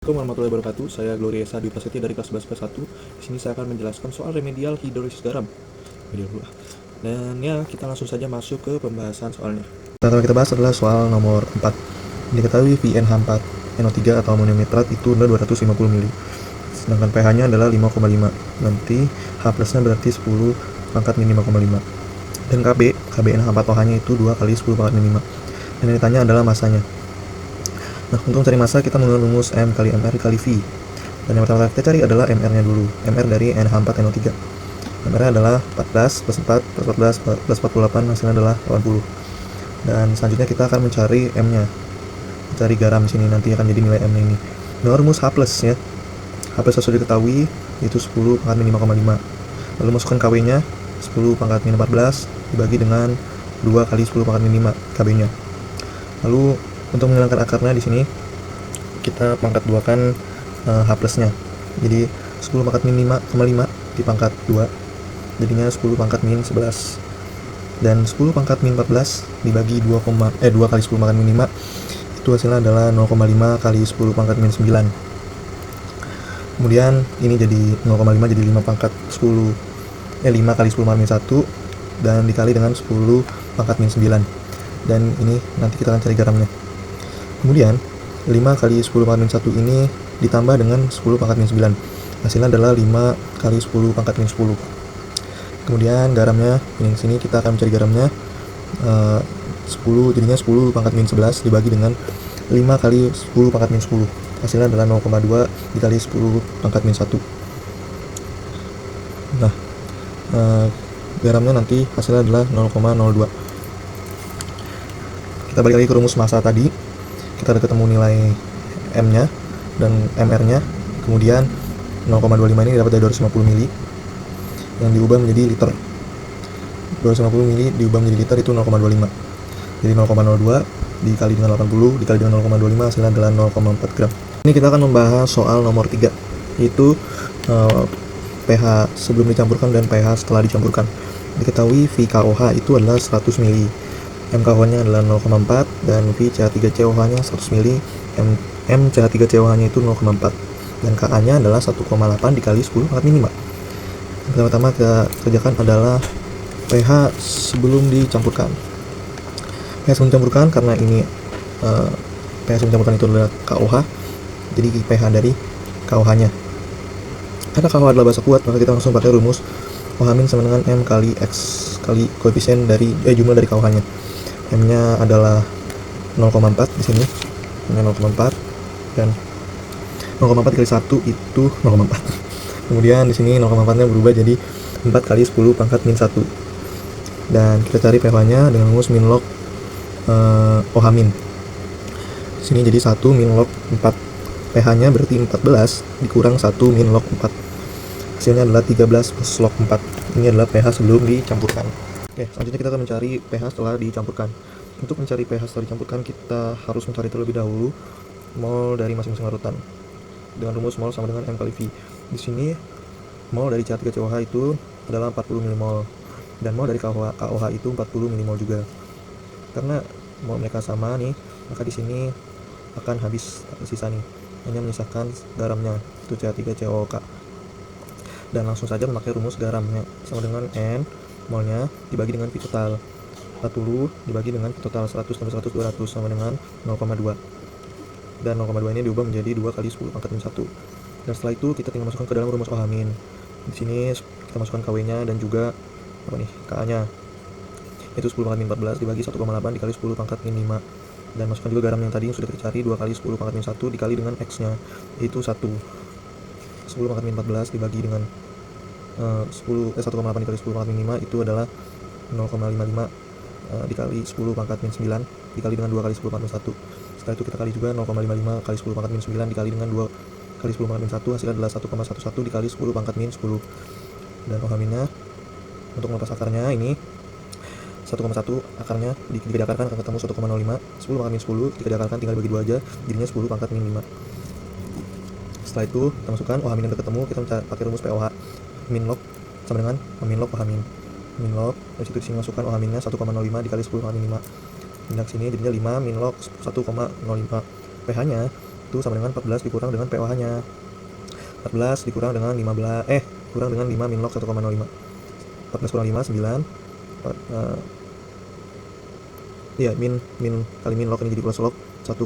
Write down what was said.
Assalamualaikum warahmatullahi wabarakatuh. Saya Gloria Esa Dwi Prasetya dari kelas 11 kelas 1. Di sini saya akan menjelaskan soal remedial hidrolisis garam. Dan ya, kita langsung saja masuk ke pembahasan soalnya. Pertama kita bahas adalah soal nomor 4. Diketahui VNH4NO3 atau amonium nitrat itu adalah 250 mili. Sedangkan pH-nya adalah 5,5. Nanti H plusnya berarti 10 pangkat min 5,5. Dan KBNH4OH-nya itu 2 kali 10 pangkat min 5. Dan yang ditanya adalah masanya. Nah, untuk mencari massa kita menggunakan rumus M kali MR kali V. Dan yang pertama kita cari adalah MR-nya dulu. MR dari NH4NO3. MR-nya adalah 14 plus 4 plus 14 plus 48, hasilnya adalah 80. Dan selanjutnya kita akan mencari M-nya. Mencari garam di sini, nanti akan jadi nilai M-nya ini. Dengan rumus H plus ya. H plus sudah diketahui, yaitu 10 pangkat min 5,5. Lalu masukkan KW-nya, 10 pangkat min 14 dibagi dengan 2 kali 10 pangkat min 5 KB-nya. Lalu untuk menghilangkan akarnya di sini kita pangkat 2 kan H plusnya. Jadi 10 pangkat min 5,5 dipangkat 2 jadinya 10 pangkat min 11. Dan 10 pangkat min 14 dibagi 2 kali 10 pangkat min 5 itu hasilnya adalah 0,5 kali 10 pangkat min 9. Kemudian ini jadi 0,5 jadi 5 pangkat 10 5 kali 10 pangkat min 1 dan dikali dengan 10 pangkat min 9. Dan ini nanti kita akan cari garamnya. Kemudian 5 kali 10 pangkat min 1 ini ditambah dengan 10 pangkat min 9. Hasilnya adalah 5 kali 10 pangkat min 10. Kemudian garamnya, ini sini kita akan mencari garamnya 10, jadinya 10 pangkat min 11 dibagi dengan 5 kali 10 pangkat min 10. Hasilnya adalah 0,2 dikali 10 pangkat min 1. Nah, garamnya nanti hasilnya adalah 0,02. Kita balik lagi ke rumus massa tadi. Kita udah ketemu nilai M-nya dan MR-nya. Kemudian 0,25 ini dapat dari 250 mili yang diubah menjadi liter. 250 mili diubah menjadi liter itu 0,25. Jadi 0,02 dikali dengan 80 dikali dengan 0,25 hasilnya adalah 0,4 gram. Ini kita akan membahas soal nomor 3, yaitu pH sebelum dicampurkan dan pH setelah dicampurkan. Diketahui VKOH itu adalah 100 mili. MKOH-nya adalah 0,4 dan VCH3COH-nya 100 mili, MCH3COH-nya itu 0,4 dan Ka-nya adalah 1,8 dikali 10 pangkat min 5. Yang pertama kita kerjakan adalah pH sebelum dicampurkan. pH sebelum dicampurkan karena ini pH sebelum dicampurkan itu adalah KOH, jadi pH dari KOH-nya. Karena KOH adalah basa kuat, maka kita langsung pakai rumus OH- sama dengan M kali X kali koefisien dari jumlah dari KOH-nya. M-nya adalah 0,4 di sini. M-nya 0,4 dan 0,4 kali 1 itu 0,4. Kemudian di sini 0,4-nya berubah jadi 4 kali 10 pangkat min 1. Dan kita cari pH-nya dengan rumus min log OH-. Di sini jadi 1 min log 4. pH-nya berarti 14 dikurang 1 min log 4. Hasilnya adalah 13 plus log 4. Ini adalah pH sebelum dicampurkan. Oke, selanjutnya kita akan mencari pH setelah dicampurkan. Untuk mencari pH setelah dicampurkan, kita harus mencari terlebih dahulu mol dari masing-masing larutan. Dengan rumus mol sama dengan M kali V. Di sini mol dari CH3COH itu adalah 40 mmol dan mol dari KOH itu 40 mmol juga. Karena mol mereka sama nih, maka di sini akan habis sisa nih. Hanya menyisakan garamnya, itu CH3COK. Dan langsung saja memakai rumus garamnya sama dengan N molnya dibagi dengan V total 40 dibagi dengan V total 100 tambah 100 200 sama dengan 0,2. Dan 0,2 ini diubah menjadi 2 kali 10 pangkat min 1. Dan setelah itu kita tinggal masukkan ke dalam rumus OH-. Di sini kita masukkan KW-nya dan juga Ka-nya. Itu 10 pangkat min 14 dibagi 1,8 dikali 10 pangkat min 5. Dan masukkan juga garam yang tadi yang sudah kita cari 2 kali 10 pangkat min 1 dikali dengan X-nya, yaitu 1. 10 pangkat min 14 dibagi dengan 1,8 dikali 10 pangkat min 5 itu adalah 0,55 dikali 10 pangkat min 9 dikali dengan 2 kali 10 pangkat min 1. Setelah itu kita kali juga 0,55 kali 10 pangkat min 9 dikali dengan 2 kali 10 pangkat min 1, hasilnya adalah 1,11 dikali 10 pangkat min 10. Dan OH-nya untuk melepas akarnya ini 1,1 akarnya dikalikan akan ketemu 1,05. 10 pangkat min 10 dikalikan tinggal bagi 2 aja, jadinya 10 pangkat min 5. Setelah itu kita masukkan OH- yang ketemu, kita pakai rumus POH min log sama dengan min log OH-. Min log, dari situ disini masukkan OH-nya 1,05 dikali 10 pangkat min 5. Pindah ke sini jadinya 5 min log 1,05. pH-nya itu sama dengan 14 dikurang dengan pOH nya. 14 dikurang dengan 15 kurang dengan 5 min log 1,05. 14 kurang 5 9. Iya, min kali min log ini jadi plus log 1,05.